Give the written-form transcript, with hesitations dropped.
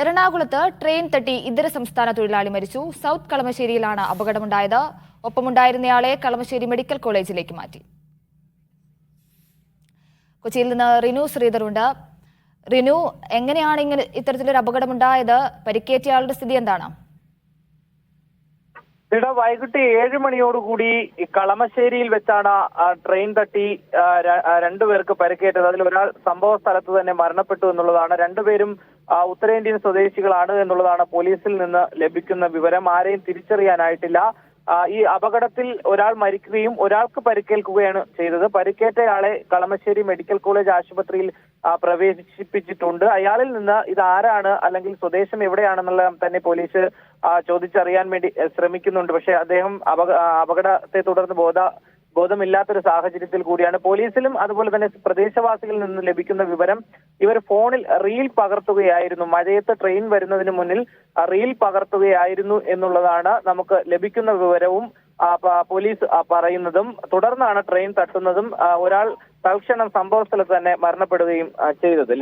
എറണാകുളത്ത് ട്രെയിൻ തട്ടി ഇതര സംസ്ഥാന തൊഴിലാളി മരിച്ചു. സൗത്ത് കളമശ്ശേരിയിലാണ് അപകടമുണ്ടായത്. ഒപ്പമുണ്ടായിരുന്നയാളെ കളമശ്ശേരി മെഡിക്കൽ കോളേജിലേക്ക് മാറ്റി. കൊച്ചിയിൽ നിന്ന് റിനു ശ്രീധറുണ്ട്. റിനു, എങ്ങനെയാണ് ഇത്തരത്തിലൊരു അപകടമുണ്ടായത്? പരിക്കേറ്റയാളുടെ സ്ഥിതി എന്താണ്? വൈകിട്ട് 7 മണിയോടുകൂടി കളമശ്ശേരിയിൽ വെച്ചാണ് ട്രെയിൻ തട്ടി രണ്ടുപേർക്ക് പരിക്കേറ്റത്. അതിൽ ഒരാൾ സംഭവ സ്ഥലത്ത് തന്നെ മരണപ്പെട്ടു എന്നുള്ളതാണ്. രണ്ടുപേരും ഉത്തരേന്ത്യൻ സ്വദേശികളാണ് എന്നുള്ളതാണ് പോലീസിൽ നിന്ന് ലഭിക്കുന്ന വിവരം. ആരെയും തിരിച്ചറിയാനായിട്ടില്ല. ഈ അപകടത്തിൽ ഒരാൾ മരിക്കുകയും ഒരാൾക്ക് പരിക്കേൽക്കുകയാണ് ചെയ്തത്. പരിക്കേറ്റയാളെ കളമശ്ശേരി മെഡിക്കൽ കോളേജ് ആശുപത്രിയിൽ പ്രവേശിപ്പിച്ചിട്ടുണ്ട്. അയാളിൽ നിന്ന് ഇത് ആരാണ് അല്ലെങ്കിൽ സ്വദേശം എവിടെയാണെന്നുള്ള തന്നെ പോലീസ് ചോദിച്ചറിയാൻ വേണ്ടി ശ്രമിക്കുന്നുണ്ട്. പക്ഷേ അദ്ദേഹം അപകടത്തെ തുടർന്ന് ബോധമില്ലാത്തൊരു സാഹചര്യത്തിൽ കൂടിയാണ്. പോലീസിലും അതുപോലെ തന്നെ പ്രദേശവാസികളിൽ നിന്ന് ലഭിക്കുന്ന വിവരം, ഇവർ ഫോണിൽ റീൽ പകർത്തുകയായിരുന്നു. മഴയത്ത് ട്രെയിൻ വരുന്നതിന് മുന്നിൽ റീൽ പകർത്തുകയായിരുന്നു എന്നുള്ളതാണ് നമുക്ക് ലഭിക്കുന്ന വിവരവും പോലീസ് പറയുന്നതും. തുടർന്നാണ് ട്രെയിൻ തട്ടുന്നതും ഒരാൾ തൽക്ഷണം സംഭവ സ്ഥലത്ത് തന്നെ മരണപ്പെടുകയും ചെയ്തത്.